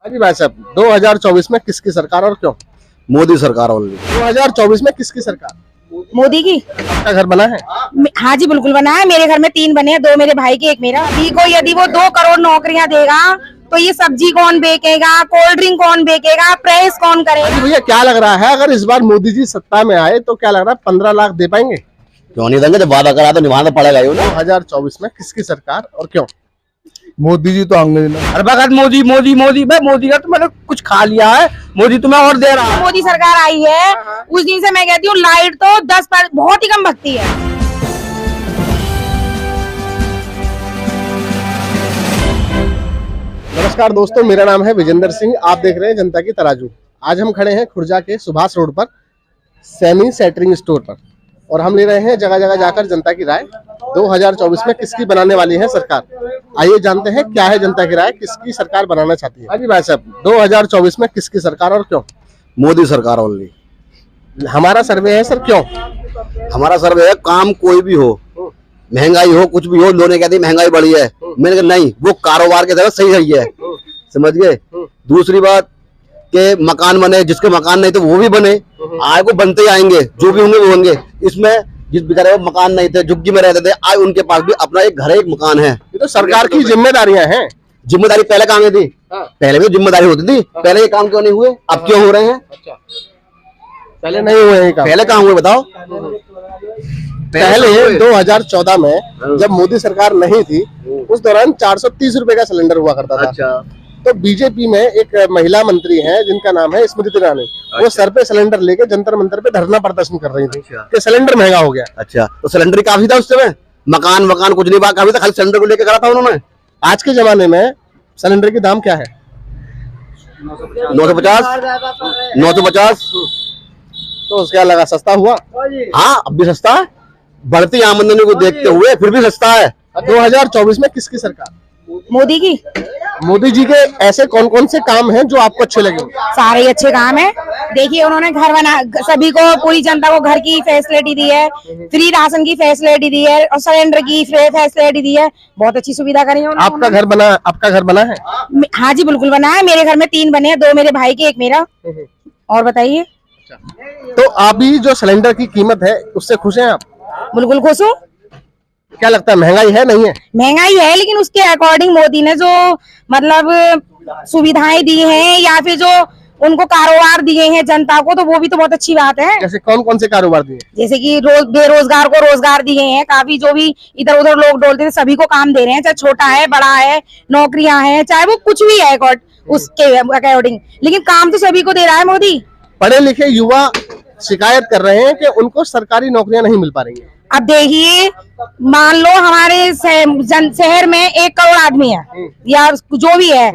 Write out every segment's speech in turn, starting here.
हाँ जी भाई साहब, 2024 में किसकी सरकार और क्यों? मोदी सरकार ओनली। 2024 में किसकी सरकार? मोदी की। आपका घर बना है? हाँ जी बिल्कुल बना है। मेरे घर में 3 बने हैं, 2 मेरे भाई के, 1 मेरा। अभी को यदि वो 2 करोड़ नौकरियां देगा तो ये सब्जी कौन बेचेगा, कोल्ड ड्रिंक कौन बेचेगा, प्रेस कौन करेगा? भैया क्या लग रहा है, अगर इस बार मोदी जी सत्ता में आए तो क्या लग रहा है 15 लाख दे पाएंगे? क्यों नहीं देंगे? जब वादा करा तो निभाना पड़ेगा ही ना। 2024 में किसकी सरकार और क्यों? मोदी जी तो आएंगे ना। हर वक्त मोदी मोदी मोदी। भाई मोदी का तो मैंने कुछ खा लिया है, मोदी तुम्हें और दे रहा है। मोदी सरकार आई है उस दिन से मैं कहती हूँ लाइट तो 10 पर बहुत ही कम भगती है। नमस्कार दोस्तों, मेरा नाम है विजेंद्र सिंह। आप देख रहे हैं जनता की तराजू। आज हम खड़े हैं खुर्जा के सुभाष रोड पर सैनी सेटरिंग स्टोर पर और हम ले रहे हैं जगह जगह जाकर जनता की राय। 2024 में किसकी बनाने वाली है सरकार, आइए जानते हैं क्या है जनता की राय, किसकी सरकार बनाना चाहती है। हाँ जी भाई साहब, 2024 में किसकी सरकार और क्यों? मोदी सरकार ओनली। हमारा सर्वे है सर, क्यों? हमारा सर्वे है, काम कोई भी हो, महंगाई हो, कुछ भी हो, लोगों ने कहती महंगाई बढ़ी है, मैंने कहा नहीं, वो कारोबार की तरह सही है, समझ गए। दूसरी बात के मकान बने, जिसके मकान नहीं तो वो भी बने, आए को बनते ही आएंगे, जो भी होंगे वो होंगे। इसमें जिस बेचारे को मकान नहीं थे, झुग्गी में रहते थे, आज उनके पास भी अपना एक घर है, एक मकान है। ये तो सरकार की जिम्मेदारियां हैं। जिम्मेदारी पहले कहाँ थी? पहले भी जिम्मेदारी होती थी, पहले ये काम क्यों नहीं हुए, अब क्यों हो रहे हैं? पहले नहीं हुए हैं काम। पहले कहाँ हुए बताओ? पहले 2014 में जब मोदी सरकार नहीं थी उस दौरान 430 रुपए का सिलेंडर हुआ करता था। अच्छा। तो बीजेपी में एक महिला मंत्री है जिनका नाम है स्मृति ईरानी, वो सर पे सिलेंडर लेके जंतर मंतर पे धरना प्रदर्शन कर रही थी कि सिलेंडर महंगा हो गया। अच्छा, तो सिलेंडर काफी था उस समय, मकान कुछ नहीं काफी था, खाली सिलेंडर को लेकर करा था उन्होंने। आज के जमाने में सिलेंडर की दाम क्या है? 950। तो उसके लगा सस्ता हुआ? हाँ, अब भी सस्ता है, बढ़ती आमदनी को देखते हुए फिर भी सस्ता है। 2024 में किसकी सरकार? मोदी की। मोदी जी के ऐसे कौन कौन से काम हैं जो आपको अच्छे लगे? सारे ही अच्छे काम है। देखिए उन्होंने घर बना, सभी को, पूरी जनता को घर की फैसिलिटी दी है, फ्री राशन की फैसिलिटी दी है और सिलेंडर की फैसिलिटी दी है। बहुत अच्छी सुविधा करी है उन्होंने। आपका घर बना है? हाँ जी बिल्कुल बना है। मेरे घर में 3 बने हैं, 2 मेरे भाई के, 1 मेरा। और बताइए। तो अभी जो सिलेंडर की कीमत है उससे खुश हैं आप? बिल्कुल खुश हूँ। क्या लगता है महंगाई है नहीं है? महंगाई है, लेकिन उसके अकॉर्डिंग मोदी ने जो मतलब सुविधाएं दी हैं या फिर जो उनको कारोबार दिए हैं जनता को, तो वो भी तो बहुत अच्छी बात है। जैसे कौन कौन से कारोबार दिए? जैसे कि बेरोजगार को रोजगार दिए हैं, काफी जो भी इधर उधर लोग डोलते थे सभी को काम दे रहे हैं, चाहे छोटा है बड़ा है, नौकरियां हैं, चाहे वो कुछ भी है उसके अकॉर्डिंग, लेकिन काम तो सभी को दे रहा है मोदी। पढ़े लिखे युवा शिकायत कर रहे हैं कि उनको सरकारी नौकरियां नहीं मिल पा रही हैं। अब देखिए, मान लो हमारे शहर में 1 करोड़ आदमी है या जो भी है,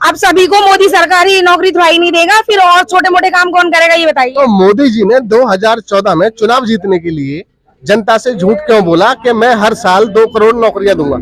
अब सभी को मोदी सरकारी नौकरी तो ही नहीं देगा, फिर और छोटे मोटे काम कौन करेगा ये बताइए। तो मोदी जी ने 2014 में चुनाव जीतने के लिए जनता से झूठ क्यों बोला कि मैं हर साल 2 करोड़ नौकरियां दूंगा?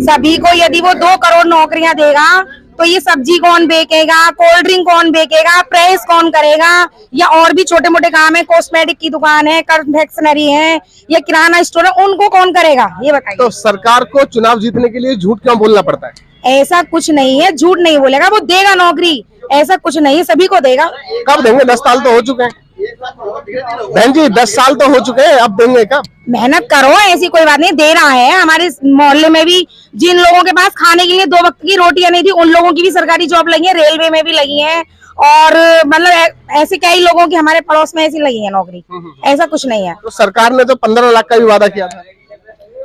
सभी को यदि वो 2 करोड़ नौकरियां देगा तो ये सब्जी कौन बेचेगा, कोल्ड ड्रिंक कौन बेचेगा, प्रेस कौन करेगा, या और भी छोटे मोटे काम है, कॉस्मेटिक की दुकान है, कन्फेक्शनरी है या किराना स्टोर है, उनको कौन करेगा ये बताइए। तो सरकार को चुनाव जीतने के लिए झूठ क्यों बोलना पड़ता है? ऐसा कुछ नहीं है, झूठ नहीं बोलेगा, वो देगा नौकरी, ऐसा कुछ नहीं है, सभी को देगा। कब देंगे? 10 साल तो हो चुके हैं बहन जी, 10 साल तो हो चुके हैं, अब देंगे कब? मेहनत करो, ऐसी कोई बात नहीं, दे रहा है। हमारे मोहल्ले में भी जिन लोगों के पास खाने के लिए 2 वक्त की रोटियां नहीं थी, उन लोगों की भी सरकारी जॉब लगी है, रेलवे में भी लगी है, और मतलब ऐसे कई लोगों की हमारे पड़ोस में ऐसी लगी है नौकरी। ऐसा कुछ नहीं है। तो सरकार ने तो 15 लाख का भी वादा किया था।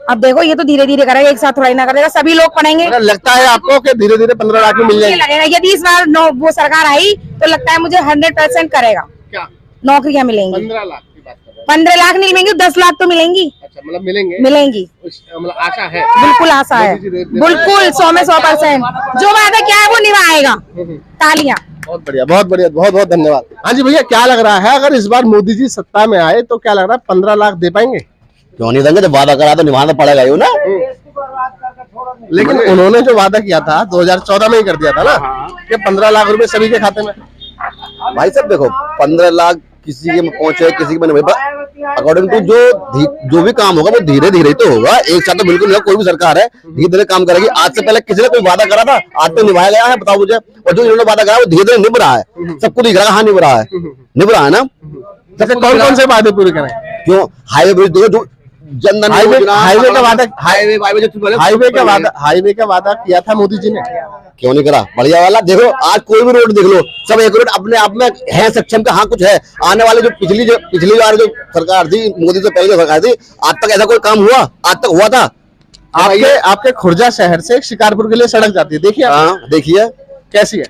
अब देखो, ये तो धीरे धीरे करेगा, एक साथ थोड़ा ही ना करेगा, सभी लोग पढ़ेंगे। लगता है आपको कि धीरे धीरे 15 लाख में मिल जाएगा? लगेगा, यदि इस बार वो सरकार आई तो लगता है मुझे 100% करेगा। क्या नौकरियां मिलेंगी? 15 लाख की बात कर रहे हैं? 15 लाख नहीं मिलेंगी, 10 लाख तो मिलेंगी। अच्छा, मतलब मिलेंगे? मिलेंगी, मतलब आशा है? बिल्कुल आशा है, बिल्कुल 100 में 100%। जो वादा क्या है वो निभाएगा। तालियां। बहुत बढ़िया, बहुत बढ़िया, बहुत बहुत धन्यवाद। हाँ जी भैया, क्या लग रहा है, अगर इस बार मोदी जी सत्ता में आए तो क्या लग रहा है 15 लाख दे पाएंगे? क्यों नहीं देंगे? जब वादा करा तो निभाना पड़ेगा ही ना। लेकिन उन्होंने जो वादा किया था 2014 में ही कर दिया था ना कि 15 लाख रुपए सभी के खाते में। भाई साहब देखो, 15 लाख किसी के में पहुंचे, किसी के में नहीं। अकॉर्डिंग टू जो भी काम होगा वो धीरे धीरे तो होगा, एक साथ तो बिल्कुल नहीं। कोई भी सरकार है धीरे धीरे काम करेगी। आज से पहले किसी ने कोई वादा करा था, आज तो निभाया गया है, बताओ मुझे। और जो इन्होंने वादा करा वो धीरे धीरे निभ रहा है, सबको दिख रहा है। हाँ निभ रहा है, निभ रहा है ना। जैसे कौन कौन से वादे पूरे करें? क्यों हाईवे ब्रिज देखो, जो जनधन हाईवे का वादा, हाईवे का वादा किया था मोदी जी ने, क्यों नहीं करा? बढ़िया वाला देखो, आज कोई भी रोड देख लो, सब एक रोड अपने आप में है सक्षम का। हाँ कुछ है, आने वाले जो पिछली बार जो सरकार थी, मोदी से पहले जो सरकार थी, आज तक ऐसा कोई काम हुआ? आज तक हुआ था? आपके खुर्जा शहर से शिकारपुर के लिए सड़क जाती है, देखिए। हाँ देखिए कैसी है,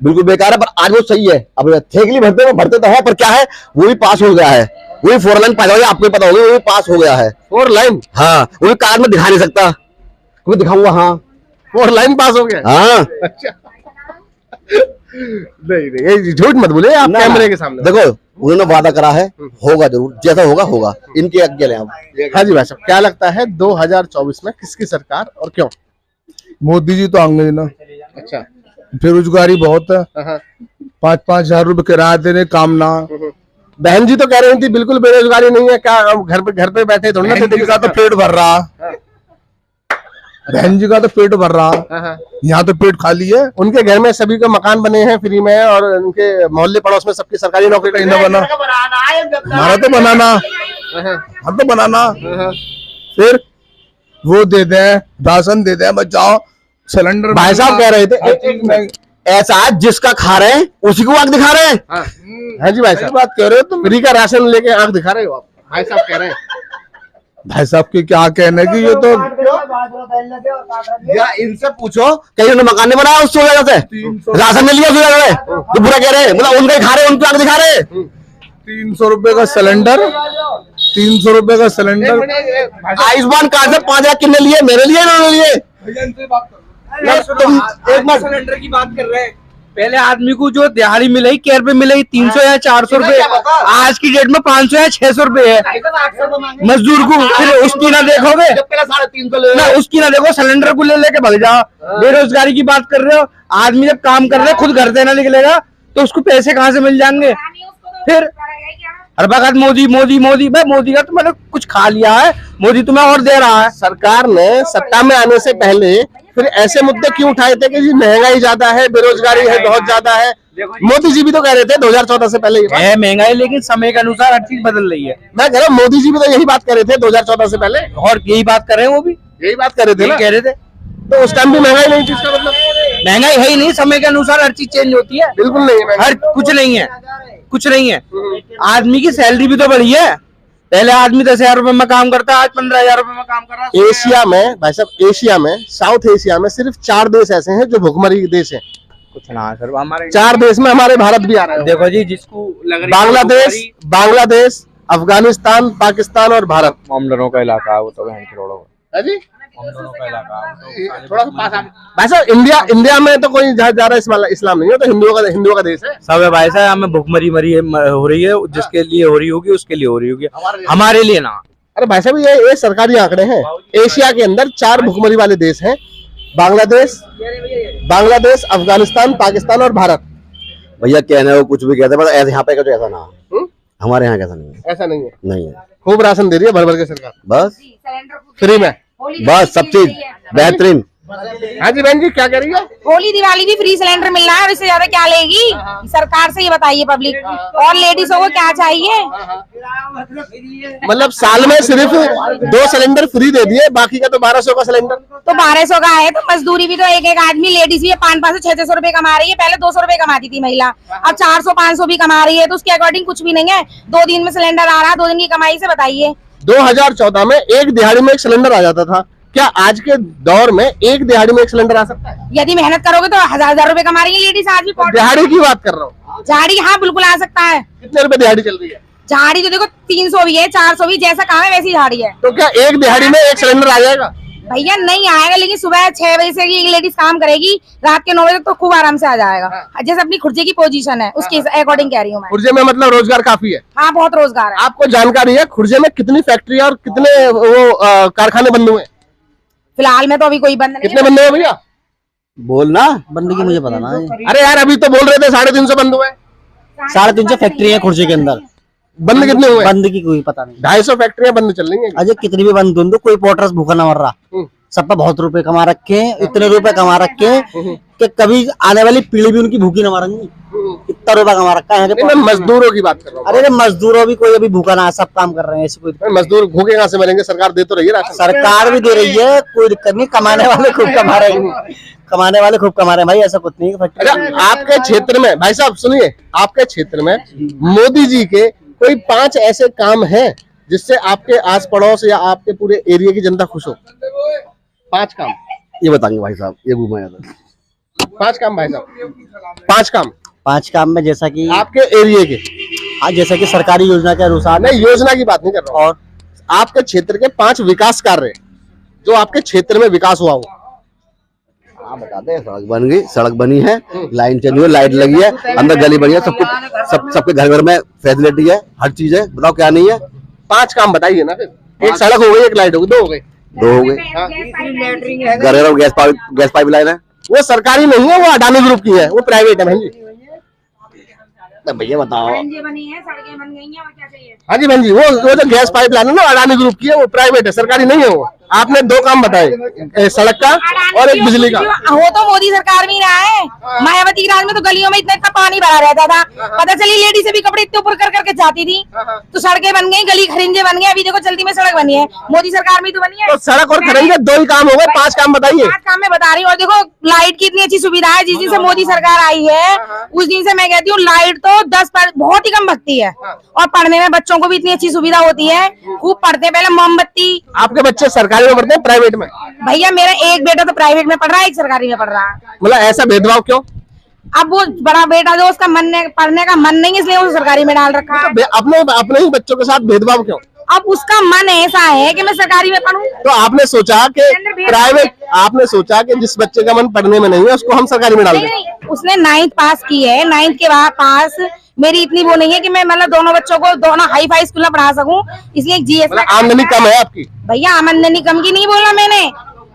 बिल्कुल बेकार है, पर आज वो सही है। अब ठेकली भरते तो है, पर क्या है, वो भी पास हो गया है। वो भी 4 लाइन पास हो गया, आपको पता होगा, वो भी पास हो गया है। 4 लाइन? हाँ, वो भी कार में दिखा नहीं सकता, वो दिखाऊंगा। हाँ 4 लाइन पास हो गया। हाँ अच्छा नहीं ये झूठ मत बोले आप कैमरे के सामने। देखो उन्होंने वादा करा है, होगा जरूर, जैसा होगा होगा, इनके आगे ले आप। हाँ जी भाई साहब, क्या लगता है 2024 में किसकी सरकार और क्यों? मोदी जी तो आएंगे ना। अच्छा, बेरोजगारी बहुत है, हाँ। 5-5 हजार रुपए किराया देने काम ना। बहन जी तो कह रही थी बिल्कुल बेरोजगारी नहीं है, क्या घर पे बैठे थोड़ी ना थे? बहन जी का तो पेट भर रहा, बहन जी का तो पेट भर रहा, यहाँ तो पेट खाली है। उनके घर में सभी के मकान बने हैं फ्री में, और उनके मोहल्ले पड़ोस में सबकी सरकारी नौकरी कहीं ना बना, हमारा तो बनाना, हम तो बनाना। फिर वो दे दे, राशन दे दे, बचाओ सिलेंडर। भाई साहब कह रहे थे ऐसा जिसका खा रहे हैं उसी को आंख दिखा रहे हैं। हाँ जी भाई साहब, बात कह रहे हो तुम, फ्री का राशन लेके आंख दिखा रहे हो आप, भाई साहब कह रहे हैं। भाई साहब की क्या कहने की, ये तो या इनसे पूछो, कहीं उन्होंने मकान नहीं बनाया उससे वजह से, राशन नहीं लिया उस वजह से, तो बुरा कह रहे हैं, मतलब उनके खा रहे हैं, उनको आंख दिखा रहे हैं। 300 रुपए का सिलेंडर, 300 रुपए का सिलेंडर। आयुष्मान कार्ड से 5 लाख कितने लिए? मेरे लिए, इन्होंने लिए। तुम एक बार सिलेंडर की बात कर रहे हैं, पहले आदमी को जो दिहाड़ी मिलेगी केयर पे मिलेगी 300 या 400 रुपए, आज की डेट में 500 या 600 रुपए है मजदूर को। फिर उसकी ना देखोगे, 350 ना उसकी ना देखो, सिलेंडर को ले लेके भाग जाओ। बेरोजगारी की बात कर रहे हो, आदमी जब काम कर रहे खुद घर से ना निकलेगा तो उसको पैसे कहाँ से मिल जाएंगे? फिर हर वक्त मोदी मोदी मोदी, भाई मोदी का तो मैंने कुछ खा लिया है, मोदी तुम्हें और दे रहा है। सरकार ने सत्ता में आने से पहले फिर ऐसे मुद्दे क्यों उठाए थे कि जी महंगाई ज्यादा है, बेरोजगारी है बहुत ज्यादा है? मोदी जी भी तो कह रहे थे 2014 से पहले है महंगाई, लेकिन समय के अनुसार हर चीज बदल रही है। मैं कह रहा हूँ मोदी जी भी तो यही बात कर रहे थे 2014 से पहले, और यही बात कर रहे हैं, वो भी यही बात कर रहे थे ना? कह रहे थे, तो उस टाइम भी महंगाई नहीं थी, इसका मतलब? महंगाई है ही नहीं, समय के अनुसार हर चीज चेंज होती है। बिल्कुल नहीं है, हर कुछ नहीं है, कुछ नहीं है। आदमी की सैलरी भी तो बढ़ी है, पहले आदमी 10,000 रुपए में काम करता है, आज 15,000 रुपए में काम कर रहा है। एशिया में भाई साहब, एशिया में, साउथ एशिया में सिर्फ 4 देश ऐसे हैं जो भुखमरी देश हैं। कुछ ना सर, हमारे 4 देश में हमारे भारत भी आ रहा है। देखो जी, जिसको लग रही बांग्लादेश, अफगानिस्तान, पाकिस्तान और भारत। मोमडनों का इलाका है वो तो, बहन करोड़ों जी मोमडनों का इलाका है। थोड़ा सा पास आ भाई साहब, इंडिया में तो कोई ज्यादा इस्लाम नहीं है, तो हिंदुओं का देश है सब है भाई साहब। हमें भुखमरी हो रही है, जिसके लिए हो रही होगी उसके लिए हो रही होगी, हमारे लिए ना। अरे भाई साहब ये सरकारी आंकड़े हैं। एशिया के अंदर 4 भुखमरी वाले देश हैं, बांग्लादेश, अफगानिस्तान, पाकिस्तान और भारत। भैया कहने को कुछ भी कहते हैं, पर ऐसे यहाँ पे कुछ ऐसा ना, हमारे यहाँ कैसा नहीं है, ऐसा नहीं है। नहीं है। खूब राशन दे रही है भर भर के सरकार, बस फ्री में, बस सब चीज बेहतरीन। हाँ जी बहन जी, क्या कह रही है? होली दिवाली भी फ्री सिलेंडर मिल रहा है, इससे ज्यादा क्या लेगी सरकार से? ये बताइए पब्लिक, और लेडीजों को क्या चाहिए? मतलब साल में सिर्फ 2 सिलेंडर फ्री दे दिए, बाकी का तो 1200 का सिलेंडर। तो 1200 का है, तो मजदूरी भी तो एक आदमी, लेडीज भी 500 से 600 रुपए कमा रही है। पहले 200 रुपए कमाती थी महिला, अब 400-500 भी कमा रही है, तो उसके अकॉर्डिंग कुछ भी नहीं है। 2 दिन में सिलेंडर आ रहा है, 2 दिन की कमाई से बताइए। 2014 में एक दिहाड़ी में एक सिलेंडर आ जाता था, क्या आज के दौर में एक दिहाड़ी में एक सिलेंडर आ सकता है? यदि मेहनत करोगे तो 1000 रुपए कमा रही है लेडीज आज भी। दिहाड़ी की बात कर रहा हूँ। झाड़ी, हाँ बिल्कुल आ सकता है। कितने रुपए दिहाड़ी चल रही है? झाड़ी तो देखो 300 भी है, 400 भी, जैसा काम है वैसी झाड़ी है। तो क्या एक दिहाड़ी में एक सिलेंडर आ जाएगा? भैया नहीं आएगा, लेकिन सुबह 6 बजे से एक लेडीज काम करेगी, रात के 9 बजे तक तो खूब आराम से आ जाएगा। जैसे अपनी खुर्जे की पोजीशन है उसके अकॉर्डिंग कह रही हूँ मैं। खुर्जे में मतलब रोजगार काफी है? हाँ बहुत रोजगार है। आपको जानकारी है खुर्जे में कितनी फैक्ट्री और कितने वो कारखाने बंद हुए? फिलहाल में तो अभी कोई बंद नहीं कितने बंद हुए भैया? बोलना बंद की मुझे पता ना। अरे यार अभी तो बोल रहे थे 350 बंद हुए। 350 फैक्ट्री है खुर्जे के अंदर। बंद कितने हुए? बंद की कोई पता नहीं। 250 फैक्ट्रियां बंद चल रही हैं। अजय कितनी भी बंद हो, कोई पोर्टर्स भूखा ना मर रहा। सब पर बहुत रुपए कमा रखे हैं, इतने रुपए कमा रखे हैं कि कभी आने वाली पीढ़ी भी उनकी भूखी न मरेंगी। इतना रुपया कमा रखा है। मैं मजदूरों की बात कर रहा हूँ। अरे मजदूरों भी कोई अभी भूखा ना, सब काम कर रहे हैं, ऐसे कोई मजदूर भूखे कहाँ से मरेंगे? सरकार दे तो रही है राशन। सरकार भी दे रही है, कोई दिक्कत नहीं, कमाने वाले खूब कमा रहे हैं, कमाने वाले खूब कमा रहे हैं भाई, ऐसा कुछ नहीं। अच्छा, आपके क्षेत्र में भाई साहब सुनिए, आपके क्षेत्र में मोदी जी के कोई 5 ऐसे काम हैं जिससे आपके आस पड़ोस या आपके पूरे एरिया की जनता खुश हो? 5 काम ये बताएंगे भाई साहब, ये घूमा जाता 5 काम भाई साहब, 5 काम 5 काम में जैसा कि आपके एरिया के। हाँ, जैसा कि सरकारी योजना के अनुसार। मैं योजना की बात नहीं कर रहा हूँ, और आपके क्षेत्र के 5 विकास कार्य जो आपके क्षेत्र में विकास हुआ हो। आप बताते हैं। सड़क बन गई, सड़क बनी है, लाइन चली है, लाइट लगी है, अंदर गली बनी है, सबके घर घर में फैसिलिटी है, हर चीज है। बताओ क्या नहीं है? 5 काम बताइए ना फिर। एक सड़क हो गई, एक लाइट हो गई, 2 हो गई। 2 हो गए। घर गैस पाइप लाइन है, वो सरकारी नहीं है, वो अडानी ग्रुप की है, वो प्राइवेट है बहन जी। तो भैया बताओ। बनी है, सड़कें बन गई हैं, और क्या चाहिए? हाँ जी बहन जी, वो जो गैस पाइप लाइन है ना, अडानी ग्रुप की है, वो प्राइवेट है, सरकारी नहीं है। वो आपने 2 काम बताए, सड़क का और एक बिजली का। हो तो मोदी सरकार में ही रहा है। मायावती के राज में तो गलियों में इतना इतना पानी भरा रहता था, पता चली लेडी से भी कपड़े इतने ऊपर कर करके जाती थी। तो सड़कें बन गई, गली खरिंजे बन गए, अभी देखो जल्दी में सड़क बनी है, मोदी सरकार में तो बनी है। तो सड़क और खरिंजे 2 ही काम हो गए, 5 काम बताइए। 5 काम मैं बता रही हूँ। और देखो लाइट की इतनी अच्छी सुविधा है, जिस दिन से मोदी सरकार आई है उस दिन से मैं कहती हूँ लाइट तो 10 पर बहुत ही कम भगती है। और पढ़ने में बच्चों को भी इतनी अच्छी सुविधा होती है, खूब पढ़ते हैं। पहले मोमबत्ती। आपके बच्चे सरकारी में पढ़ते हैं प्राइवेट में? भैया मेरा एक बेटा तो प्राइवेट में पढ़ रहा है, एक सरकारी में पढ़ रहा है। मतलब ऐसा भेदभाव क्यों? अब वो बड़ा बेटा जो उसका पढ़ने का मन नहीं, इसलिए वो सरकारी में डाल रखा है। अपने ही बच्चों के साथ भेदभाव क्यों? अब उसका मन ऐसा है कि मैं सरकारी में पढ़ूं। तो आपने सोचा कि प्राइवेट, आपने सोचा कि जिस बच्चे का मन पढ़ने में नहीं है उसको हम सरकारी में डाल दें। नहीं, उसने 9th पास की है, 9th के बाद पास मेरी इतनी वो नहीं है कि मैं मतलब दोनों बच्चों को दोनों हाई फाई स्कूल में पढ़ा सकूं, इसलिए जीएस। आमदनी कम है आपकी? भैया आमदनी कम की नहीं बोला मैंने।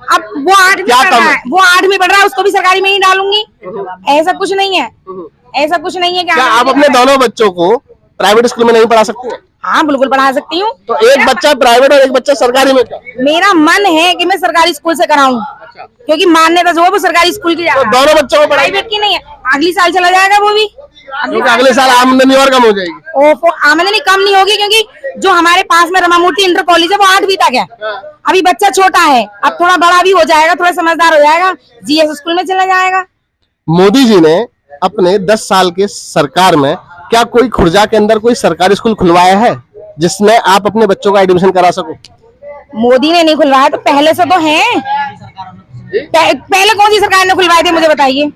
अब वो 8वीं पढ़ रहा है, वो 8वीं पढ़ रहा है, उसको भी सरकारी में ही डालूंगी। ऐसा कुछ नहीं है, ऐसा कुछ नहीं है। क्या आप अपने दोनों बच्चों को प्राइवेट स्कूल में नहीं पढ़ा सकती हैं? हाँ बिल्कुल पढ़ा सकती हूँ। तो एक बच्चा प्राइवेट और एक बच्चा सरकारी में क्यों? मेरा मन है कि मैं सरकारी स्कूल से कराऊं, क्योंकि मान्यता जो है वो सरकारी स्कूल की। तो दोनों बच्चों को पढ़ाई प्राइवेट की नहीं है। अगली साल चला जाएगा वो भी, क्योंकि अगले साल आमदनी और कम हो जाएगी। ओफो, आमदनी कम नहीं होगी, क्योंकि जो हमारे पास में रमामूर्ति इंटर कॉलेज है वो 8वीं तक है। अभी बच्चा छोटा है, अब थोड़ा बड़ा भी हो जाएगा, थोड़ा समझदार हो जाएगा, जीएस स्कूल में चला जाएगा। मोदी जी ने अपने 10 साल के सरकार में क्या कोई खुर्जा के अंदर कोई सरकारी स्कूल खुलवाया है जिसमें आप अपने बच्चों का एडमिशन करा सको? मोदी ने नहीं खुलवाया तो पहले से तो है। पहले कौन सी सरकार ने खुलवाए थे मुझे बताइए?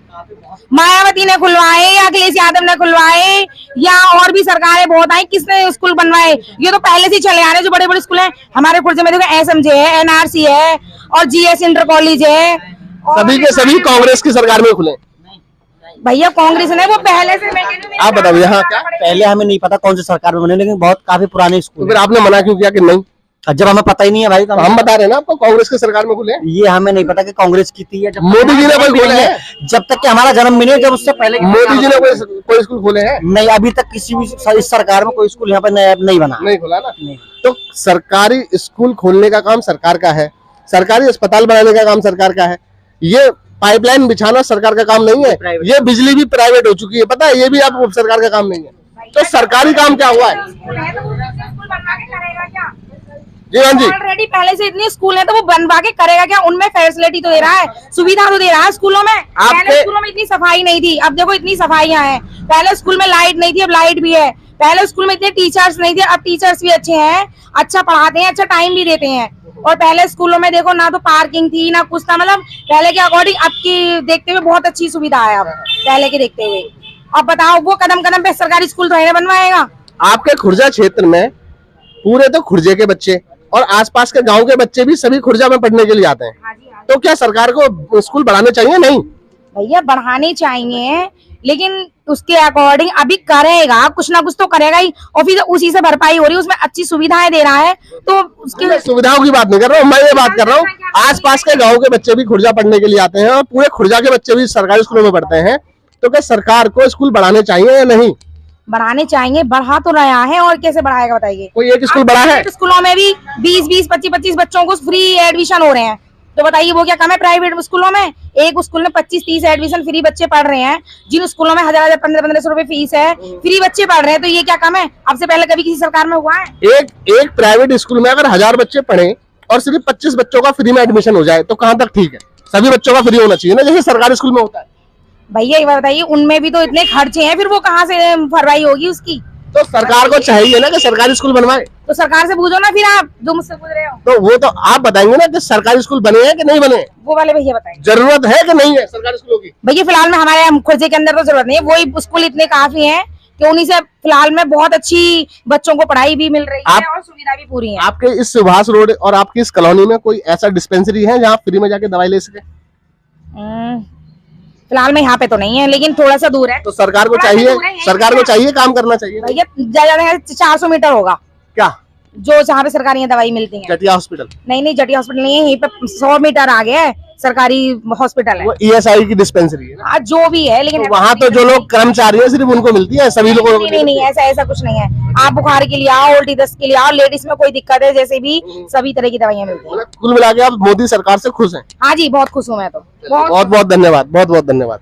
मायावती ने खुलवाए या अखिलेश यादव ने खुलवाए या और भी सरकारें बहुत आई, किसने स्कूल बनवाए? ये तो पहले से चले आ रहे जो बड़े बड़े स्कूल हैं हमारे खुर्जे में। देखो एसएमजे है, एनआरसी है और जीएस इंटर कॉलेज है, सभी के सभी कांग्रेस की सरकार में खुले। भैया कांग्रेस ने वो पहले से। मैं आप बताइए। हाँ, क्या पहले हमें नहीं पता कौन सी सरकार में बने, लेकिन बहुत काफी पुराने तो स्कूल। फिर आपने मना क्यों किया कि नहीं? जब हमें पता ही नहीं है भाई, तो हम बता रहे हैं ना आपको, कांग्रेस की सरकार में खुले। ये हमें नहीं पता कि कांग्रेस की थी या जब मोदी जी ने कोई खोले हैं? जब तक कि हमारा जन्म भी नहीं, जब उससे पहले मोदी जी ने कोई स्कूल खोले हैं? नहीं, अभी तक किसी भी इस सरकार में कोई स्कूल यहाँ पर नहीं बना, नहीं खुला ना। तो सरकारी स्कूल खोलने का काम सरकार का है, सरकारी अस्पताल बनाने का काम सरकार का है, ये पाइपलाइन बिछाना सरकार का काम नहीं है, ये बिजली भी प्राइवेट हो चुकी है, पता है, ये भी आप सरकार का काम नहीं है। तो सरकारी काम क्या हुआ है? जी हाँ जी, ऑलरेडी पहले से इतने स्कूल है तो वो बनवा के करेगा क्या? उनमें फैसिलिटी तो दे रहा है, सुविधा तो दे रहा है स्कूलों में। पहले स्कूलों में इतनी सफाई नहीं थी, अब देखो इतनी सफाइयां हैं। पहले स्कूल में लाइट नहीं थी, अब लाइट भी है। पहले स्कूल में इतने टीचर्स नहीं थे, अब टीचर्स भी अच्छे हैं, अच्छा पढ़ाते हैं, अच्छा टाइम भी देते हैं। और पहले स्कूलों में देखो ना तो पार्किंग थी ना कुछ था, मतलब पहले के अकॉर्डिंग अब की देखते हुए बहुत अच्छी सुविधा है अब पहले के देखते हुए। अब बताओ वो कदम कदम पे सरकारी स्कूल तो बनवाएगा? आपके खुर्जा क्षेत्र में पूरे तो खुर्जे के बच्चे और आसपास के गांव के बच्चे भी सभी खुर्जा में पढ़ने के लिए आते हैं, तो क्या सरकार को स्कूल बढ़ाने चाहिए? नहीं भैया बढ़ाने चाहिए, लेकिन उसके अकॉर्डिंग अभी करेगा, कुछ ना कुछ तो करेगा ही, और फिर उसी से भरपाई हो रही है, उसमें अच्छी सुविधाएं दे रहा है। तो उसकी सुविधाओं की बात नहीं कर रहा हूँ मैं, ये बात कर रहा हूँ आसपास के गांव के बच्चे भी खुर्जा पढ़ने के लिए आते हैं और पूरे खुर्जा के बच्चे भी सरकारी स्कूलों में पढ़ते हैं, तो क्या सरकार को स्कूल बढ़ाने चाहिए या नहीं? बढ़ाने चाहिए, बढ़ा तो रहा है और कैसे बढ़ाएगा बताइए। कोई एक स्कूल बड़ा है? प्राइवेट स्कूलों में भी 20-20, 25-25 बच्चों को फ्री एडमिशन हो रहे हैं, तो बताइए वो क्या कम है प्राइवेट स्कूलों में? एक स्कूल में 25-30 एडमिशन फ्री बच्चे पढ़ रहे हैं, जिन स्कूलों में 1000-1000, 1500 रुपए फीस है, फ्री बच्चे पढ़ रहे हैं, तो ये क्या कम है? अब से पहले कभी किसी सरकार में हुआ है? एक प्राइवेट स्कूल में अगर 1000 बच्चे पढ़े और सिर्फ 25 बच्चों का फ्री में एडमिशन हो जाए तो कहाँ तक ठीक है? सभी बच्चों का फ्री होना चाहिए ना, जैसे सरकारी स्कूल में होता है। भैया ये बताइए, उनमें भी तो इतने खर्चे हैं, फिर वो कहाँ से भरवाई होगी उसकी? तो सरकार को चाहिए ना कि सरकारी स्कूल बनवाए। तो सरकार से पूछो ना फिर, आप जो मुझसे पूछ रहे हो तो वो तो आप बताएंगे ना कि सरकारी स्कूल बने हैं कि नहीं बने। वो वाले भैया बताएंगे। जरूरत है कि नहीं है सरकारी स्कूलों की? भैया फिलहाल में हमारे खुर्जे के अंदर तो जरूरत नहीं है, वही स्कूल इतने काफी हैं कि उन्हीं से फिलहाल में बहुत अच्छी बच्चों को पढ़ाई भी मिल रही है और सुविधा भी पूरी है। आपके इस सुभाष रोड और आपकी इस कॉलोनी में कोई ऐसा डिस्पेंसरी है जहाँ फ्री में जाके दवाई ले सके? फिलहाल में यहाँ पे तो नहीं है, लेकिन थोड़ा सा दूर है। तो सरकार को थोड़ा सा चाहिए, दूर है, यहीं सरकार को पे चाहिए काम करना चाहिए। भैया ज्यादा 400 मीटर होगा क्या जो जहाँ पे सरकारी दवाई मिलती है। चटिया हॉस्पिटल? नहीं, जटिया हॉस्पिटल नहीं है, यहीं पे 100 मीटर आगे है सरकारी हॉस्पिटल है। वो ESI की डिस्पेंसरी है ना? हाँ जो भी है, लेकिन तो वहाँ तो जो लोग कर्मचारी है सिर्फ उनको मिलती है, सभी लोगों को नहीं, ऐसा कुछ नहीं है। आप बुखार के लिए आओ, उल्टी दस्त के लिए आओ, लेडीज में कोई दिक्कत है जैसे भी सभी तरह की दवाइयाँ मिलती है। मतलब कुल मिला के आप मोदी सरकार से खुश हैं? हाँ जी, बहुत खुश हूँ मैं तो। बहुत बहुत धन्यवाद, बहुत बहुत धन्यवाद।